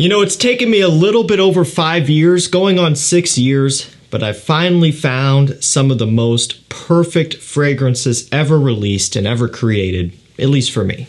You know, it's taken me a little bit over 5 years, going on 6 years, but I finally found some of the most perfect fragrances ever released and ever created, at least for me.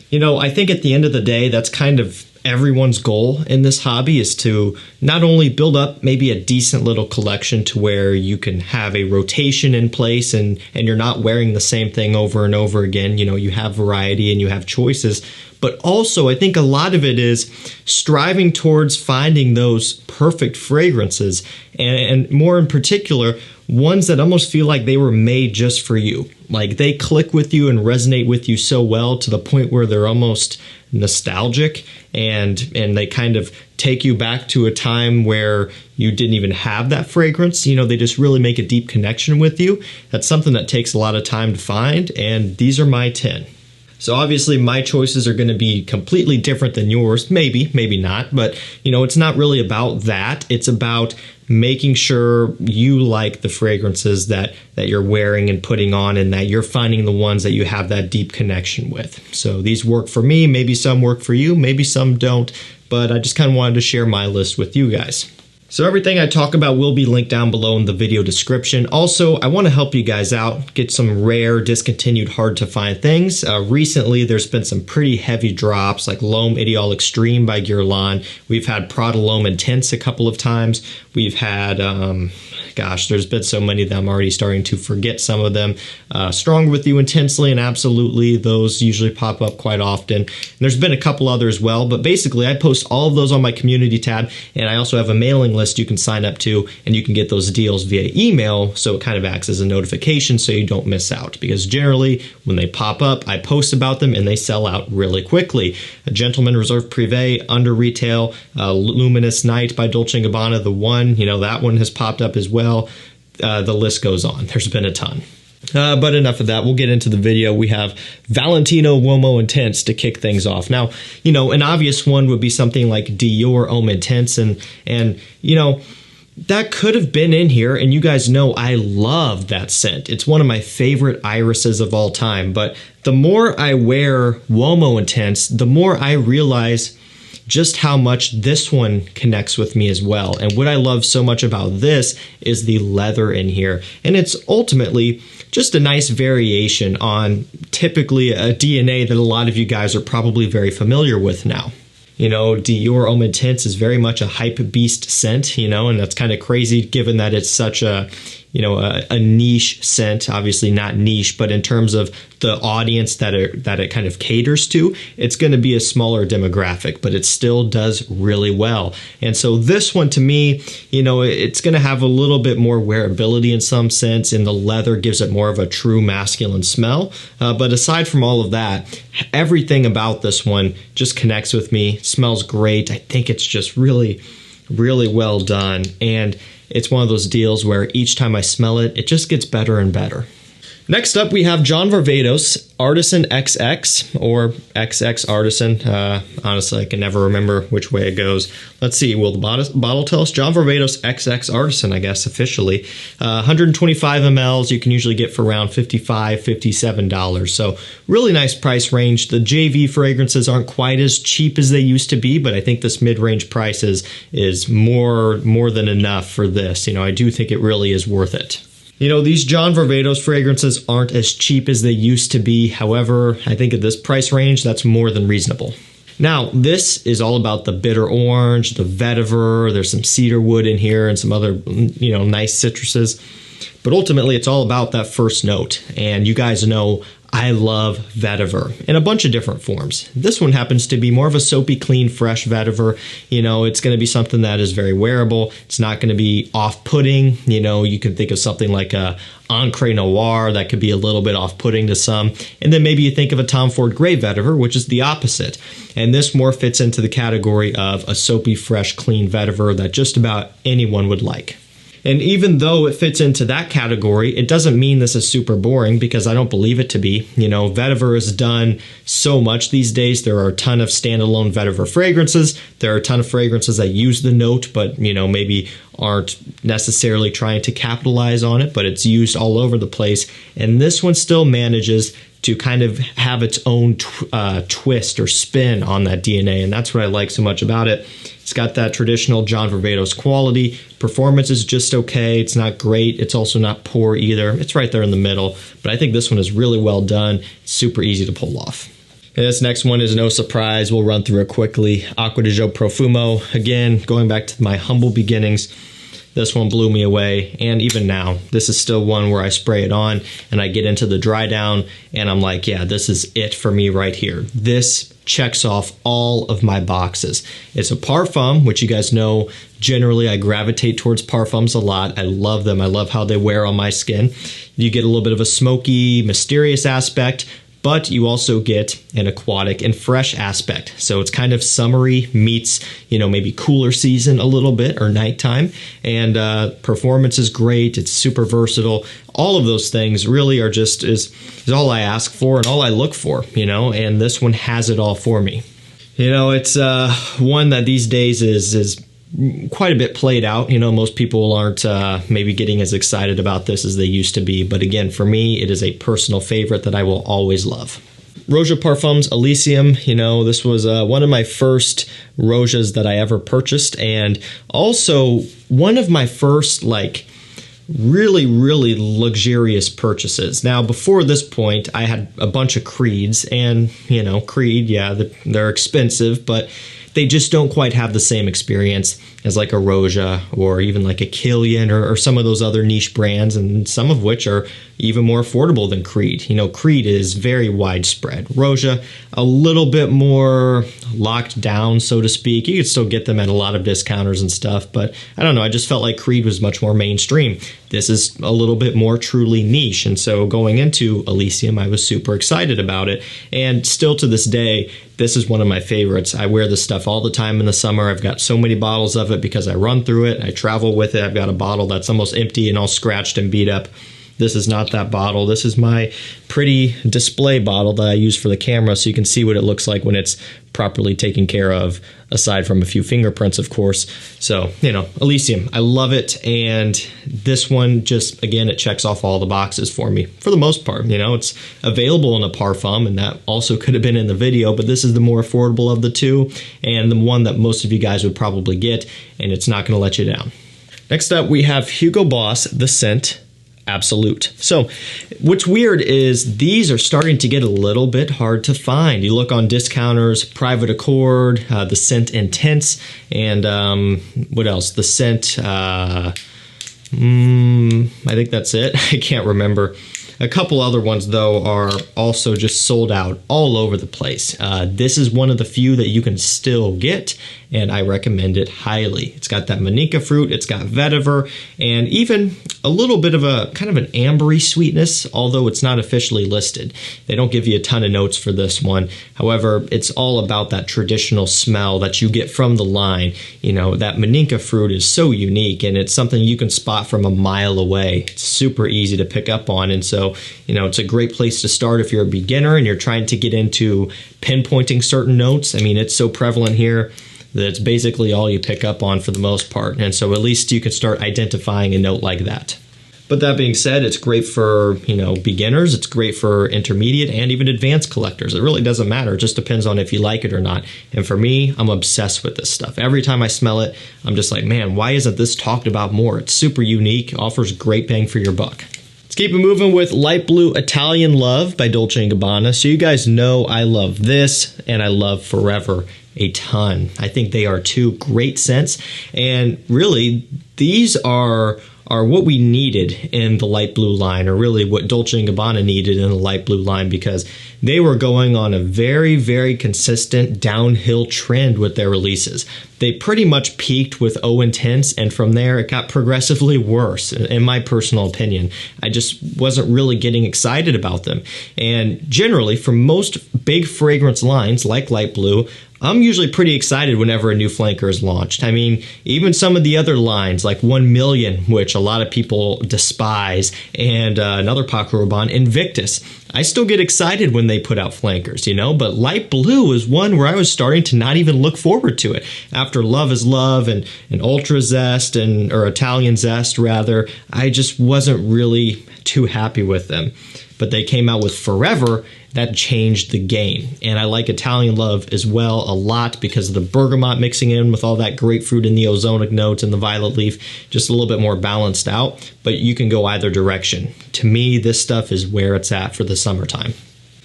You know, I think at the end of the day, that's kind of everyone's goal in this hobby, is to not only build up maybe a decent little collection to where you can have a rotation in place and you're not wearing the same thing over and over again. You know, you have variety and you have choices. But also, I think a lot of it is striving towards finding those perfect fragrances, and more in particular, ones that almost feel like they were made just for you. Like they click with you and resonate with you so well to the point where they're almost nostalgic, and they kind of take you back to a time where you didn't even have that fragrance. You know, they just really make a deep connection with you. That's something that takes a lot of time to find, and these are my 10. So obviously my choices are going to be completely different than yours. Maybe, maybe not. But, you know, it's not really about that. It's about making sure you like the fragrances that you're wearing and putting on, and that you're finding the ones that you have that deep connection with. So these work for me. Maybe some work for you. Maybe some don't. But I just kind of wanted to share my list with you guys. So everything I talk about will be linked down below in the video description. Also, I want to help you guys out, get some rare, discontinued, hard to find things. Recently, there's been some pretty heavy drops like L'Homme Ideal Extreme by Guerlain. We've had Prada L'Homme Intense a couple of times. We've had, gosh, there's been so many that I'm already starting to forget some of them. Strong With You Intensely and Absolutely, those usually pop up quite often. And there's been a couple others as well, but basically I post all of those on my community tab, and I also have a mailing list you can sign up to, and you can get those deals via email, so it kind of acts as a notification so you don't miss out, because generally when they pop up, I post about them and they sell out really quickly. A Gentleman Reserve Privé under retail, Luminous Night by Dolce & Gabbana, the one, you know, that one has popped up as well. The list goes on. There's been a ton. But enough of that. We'll get into the video. We have Valentino Womo Intense to kick things off. Now, you know, an obvious one would be something like Dior Homme Intense, and you know, that could have been in here, and you guys know I love that scent. It's one of my favorite irises of all time. But the more I wear Womo Intense, the more I realize just how much this one connects with me as well. And what I love so much about this is the leather in here. And it's ultimately just a nice variation on typically a DNA that a lot of you guys are probably very familiar with now. You know, Dior Homme Intense is very much a hype beast scent, you know, and that's kind of crazy given that it's such a, you know, a niche scent. Obviously not niche, but in terms of the audience that it kind of caters to, it's going to be a smaller demographic, but it still does really well. And so this one, to me, you know, it's going to have a little bit more wearability in some sense, and the leather gives it more of a true masculine smell. But aside from all of that, everything about this one just connects with me. It smells great. I think it's just really, really well done. And it's one of those deals where each time I smell it, it just gets better and better. Next up, we have John Varvatos Artisan XX, or XX Artisan. Honestly, I can never remember which way it goes. Let's see, will the bottle tell us? John Varvatos XX Artisan, I guess, officially. 125 mLs, you can usually get for around $55, $57. So really nice price range. The JV fragrances aren't quite as cheap as they used to be, but I think this mid-range price is more than enough for this. You know, I do think it really is worth it. You know, these John Varvatos fragrances aren't as cheap as they used to be. However, I think at this price range, that's more than reasonable. Now, this is all about the bitter orange, the vetiver. There's some cedar wood in here and some other, you know, nice citruses. But ultimately, it's all about that first note. And you guys know I love vetiver in a bunch of different forms. This one happens to be more of a soapy, clean, fresh vetiver. You know, it's going to be something that is very wearable. It's not going to be off-putting. You know, you can think of something like a Ancre Noir that could be a little bit off-putting to some. And then maybe you think of a Tom Ford Grey vetiver, which is the opposite. And this more fits into the category of a soapy, fresh, clean vetiver that just about anyone would like. And even though it fits into that category, it doesn't mean this is super boring, because I don't believe it to be. You know, vetiver is done so much these days. There are a ton of standalone vetiver fragrances. There are a ton of fragrances that use the note, but, you know, maybe aren't necessarily trying to capitalize on it, but it's used all over the place. And this one still manages to kind of have its own twist or spin on that DNA, and that's what I like so much about it. It's It's got that traditional John Varvatos quality. Performance is just okay. It's not great. It's also not poor either. It's right there in the middle. But I think this one is really well done. Super easy to pull off. And this next one is no surprise. We'll run through it quickly. Acqua di Gio Profumo. Again, going back to my humble beginnings, this one blew me away. And even now, this is still one where I spray it on and I get into the dry down and I'm like, yeah, this is it for me right here. This checks off all of my boxes. It's a Parfum, which you guys know, generally I gravitate towards Parfums a lot. I love them. I love how they wear on my skin. You get a little bit of a smoky, mysterious aspect, but you also get an aquatic and fresh aspect. So it's kind of summery meets, maybe cooler season a little bit or nighttime. And performance is great. It's super versatile. All of those things really are just is all I ask for and all I look for, and this one has it all for me. It's one that these days is quite a bit played out. Most people aren't maybe getting as excited about this as they used to be. But again, for me, it is a personal favorite that I will always love. Rochas Elysium, this was one of my first Rochas that I ever purchased. And also one of my first, really, really luxurious purchases. Now, before this point, I had a bunch of Creeds. And, Creed, yeah, they're expensive, but they just don't quite have the same experience as like a Roja or even like a Killian or some of those other niche brands, and some of which are even more affordable than Creed. Creed is very widespread. Roja, a little bit more locked down, so to speak. You could still get them at a lot of discounters and stuff, but I don't know. I just felt like Creed was much more mainstream. This is a little bit more truly niche, and so going into Elysium, I was super excited about it, and still to this day, this is one of my favorites. I wear this stuff all the time in the summer. I've got so many bottles of it because I run through it. I travel with it. I've got a bottle that's almost empty and all scratched and beat up. This is not that bottle. This is my pretty display bottle that I use for the camera so you can see what it looks like when it's properly taken care of, aside from a few fingerprints, of course. So, Elysium, I love it. And this one just, again, it checks off all the boxes for me for the most part. It's available in a Parfum, and that also could have been in the video, but this is the more affordable of the two and the one that most of you guys would probably get, and it's not going to let you down. Next up, we have Hugo Boss, the Scent Absolute. So what's weird is these are starting to get a little bit hard to find. You look on discounters, Private Accord, the Scent Intense, and what else? The Scent, I think that's it. I can't remember. A couple other ones, though, are also just sold out all over the place. This is one of the few that you can still get, and I recommend it highly. It's got that manica fruit, it's got vetiver, and even a little bit of a kind of an ambery sweetness, although it's not officially listed. They don't give you a ton of notes for this one. However, it's all about that traditional smell that you get from the line. That manica fruit is so unique, and it's something you can spot from a mile away. It's super easy to pick up on, and so it's a great place to start if you're a beginner and you're trying to get into pinpointing certain notes. I mean, it's so prevalent here that it's basically all you pick up on for the most part. And so at least you can start identifying a note like that. But that being said, it's great for, beginners. It's great for intermediate and even advanced collectors. It really doesn't matter. It just depends on if you like it or not. And for me, I'm obsessed with this stuff. Every time I smell it, I'm just like, man, why isn't this talked about more? It's super unique, offers great bang for your buck. Let's keep it moving with Light Blue Italian Love by Dolce & Gabbana. So you guys know I love this and I love Forever a ton. I think they are two great scents, and really these are what we needed in the light blue line, or really what Dolce & Gabbana needed in the light blue line, because they were going on a very, very consistent downhill trend with their releases. They pretty much peaked with O Intense, and from there it got progressively worse, in my personal opinion. I just wasn't really getting excited about them. And generally, for most big fragrance lines like light blue, I'm usually pretty excited whenever a new flanker is launched. I mean, even some of the other lines like 1 Million, which a lot of people despise, and another Paco Rabanne, Invictus. I still get excited when they put out flankers, but light blue is one where I was starting to not even look forward to it. After Love is Love and Ultra Zest, or Italian Zest rather, I just wasn't really too happy with them. But they came out with Forever, that changed the game. And I like Italian Love as well a lot because of the bergamot mixing in with all that grapefruit and the ozonic notes and the violet leaf, just a little bit more balanced out, but you can go either direction. To me, this stuff is where it's at for the summertime.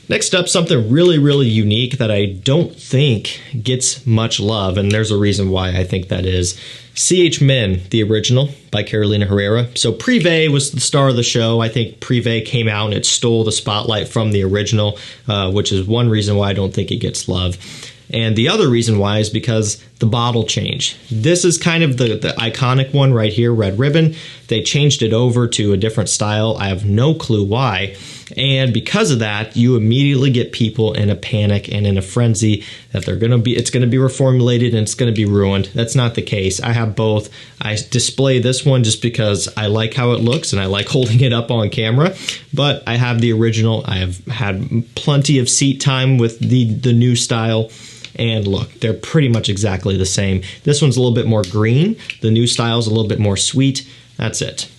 Next up, something really, really unique that I don't think gets much love, and there's a reason why I think that is. CH Men, the original, by Carolina Herrera. So Privé was the star of the show. I think Privé came out and it stole the spotlight from the original, which is one reason why I don't think it gets love. And the other reason why is because the bottle change. This is kind of the iconic one right here, Red Ribbon. They changed it over to a different style. I have no clue why. And because of that, you immediately get people in a panic and in a frenzy that it's going to be reformulated and it's going to be ruined. That's not the case. I have both. I display this one just because I like how it looks and I like holding it up on camera. But I have the original. I have had plenty of seat time with the new style. And look, they're pretty much exactly the same. This one's a little bit more green. The new style's a little bit more sweet. That's it.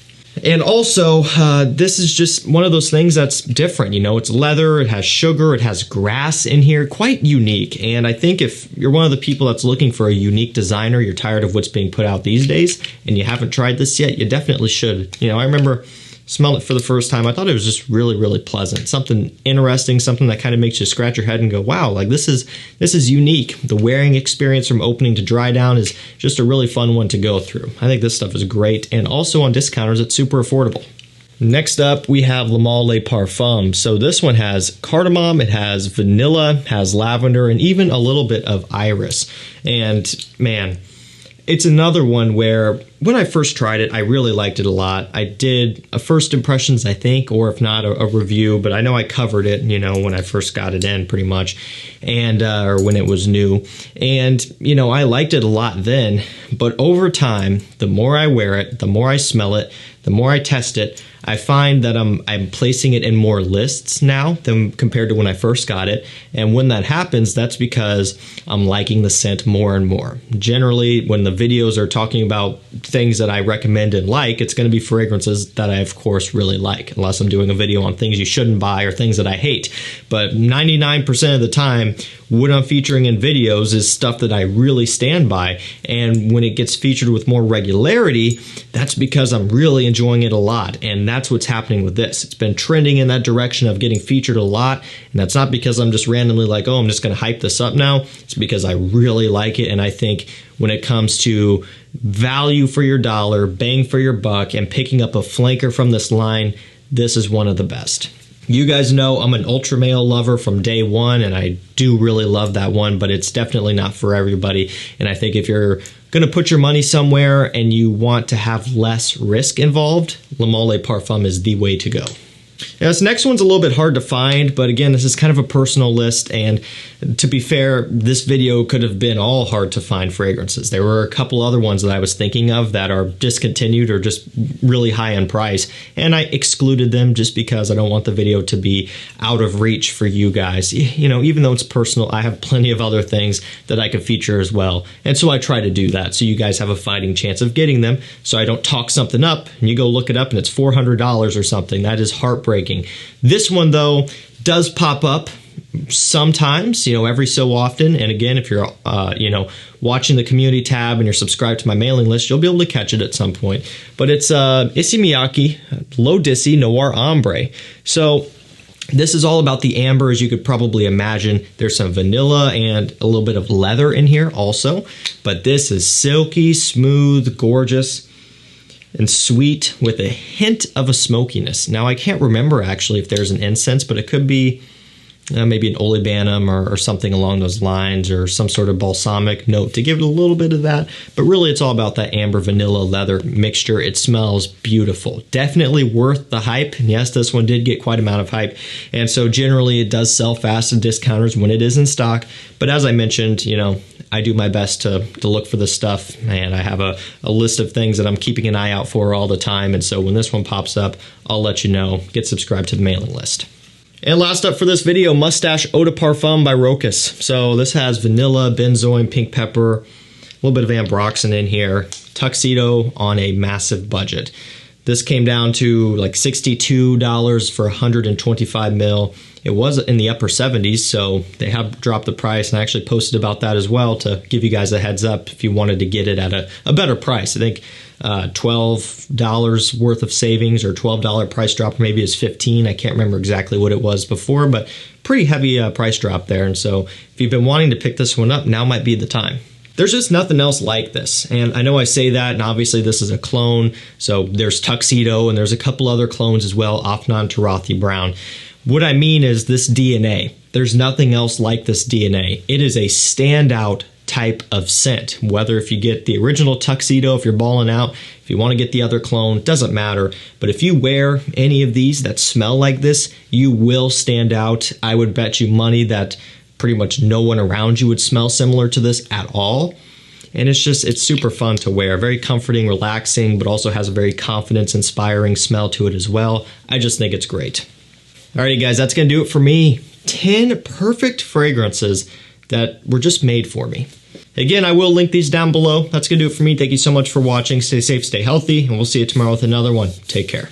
And also, this is just one of those things that's different. You know, it's leather, it has sugar, it has grass in here, quite unique. And I think if you're one of the people that's looking for a unique designer, you're tired of what's being put out these days, and you haven't tried this yet, you definitely should. You know, I remember smelling it for the first time. I thought it was just really, really pleasant. Something interesting, something that kind of makes you scratch your head and go, wow, like this is unique. The wearing experience from opening to dry down is just a really fun one to go through. I think this stuff is great. And also on discounters, it's super affordable. Next up, we have Le Male Parfum. So this one has cardamom, it has vanilla, has lavender, and even a little bit of iris. And man, it's another one where when I first tried it, I really liked it a lot. I did a first impressions, I think, or if not, a review, but I know I covered it, you know, when I first got it in pretty much, and or when it was new. And, you know, I liked it a lot then, but over time, the more I wear it, the more I smell it, the more I test it, I find that I'm placing it in more lists now than compared to when I first got it. And when that happens, that's because I'm liking the scent more and more. Generally, when the videos are talking about things that I recommend and like, it's going to be fragrances that I, of course, really like, unless I'm doing a video on things you shouldn't buy or things that I hate. But 99% of the time, what I'm featuring in videos is stuff that I really stand by. And when it gets featured with more regularity, that's because I'm really enjoying it a lot. And that's what's happening with this. It's been trending in that direction of getting featured a lot. And that's not because I'm just randomly like, oh, I'm just going to hype this up now. It's because I really like it. And I think when it comes to value for your dollar, bang for your buck, and picking up a flanker from this line, this is one of the best. You guys know I'm an ultra male lover from day one, and I do really love that one, but it's definitely not for everybody. And I think if you're going to put your money somewhere and you want to have less risk involved, Le Male Parfum is the way to go. Now, this next one's a little bit hard to find, but again, this is kind of a personal list, and to be fair, this video could have been all hard to find fragrances. There were a couple other ones that I was thinking of that are discontinued or just really high in price, and I excluded them just because I don't want the video to be out of reach for you guys. You know, even though it's personal, I have plenty of other things that I could feature as well, and so I try to do that so you guys have a fighting chance of getting them, so I don't talk something up and you go look it up and it's $400 or something. That is heartbreaking. This one, though, does pop up sometimes, you know, every so often. And again, if you're, you know, watching the community tab and you're subscribed to my mailing list, you'll be able to catch it at some point. But it's Issey Miyake L'Odyssey Noir Ombre. So this is all about the amber, as you could probably imagine. There's some vanilla and a little bit of leather in here also. But this is silky, smooth, gorgeous, and sweet with a hint of a smokiness. Now, I can't remember actually if there's an incense, but it could be maybe an olibanum or something along those lines, or some sort of balsamic note to give it a little bit of that. But really, it's all about that amber vanilla leather mixture. It smells beautiful. Definitely worth the hype. And yes, this one did get quite an amount of hype. And so generally, it does sell fast at discounters when it is in stock. But as I mentioned, you know, I do my best to look for this stuff, and I have a list of things that I'm keeping an eye out for all the time. And so when this one pops up, I'll let you know. Get subscribed to the mailing list. And last up for this video, Mustache Eau de Parfum by Rochas. So this has vanilla, benzoin, pink pepper, a little bit of ambroxan in here. Tuxedo on a massive budget. This came down to like $62 for 125 mil. It was in the upper 70s, so they have dropped the price, and I actually posted about that as well to give you guys a heads up if you wanted to get it at a better price. I think $12 worth of savings, or $12 price drop, maybe it's 15. I can't remember exactly what it was before, but pretty heavy price drop there. And so if you've been wanting to pick this one up, now might be the time. There's just nothing else like this. And I know I say that, and obviously this is a clone. So there's Tuxedo, and there's a couple other clones as well, Afnan Taarathi Brown. What I mean is this DNA. There's nothing else like this DNA. It is a standout type of scent. Whether if you get the original Tuxedo, if you're balling out, if you want to get the other clone, doesn't matter. But if you wear any of these that smell like this, you will stand out. I would bet you money that pretty much no one around you would smell similar to this at all. And it's super fun to wear. Very comforting, relaxing, but also has a very confidence-inspiring smell to it as well. I just think it's great. Alrighty guys, that's going to do it for me. 10 perfect fragrances that were just made for me. Again, I will link these down below. That's going to do it for me. Thank you so much for watching. Stay safe, stay healthy, and we'll see you tomorrow with another one. Take care.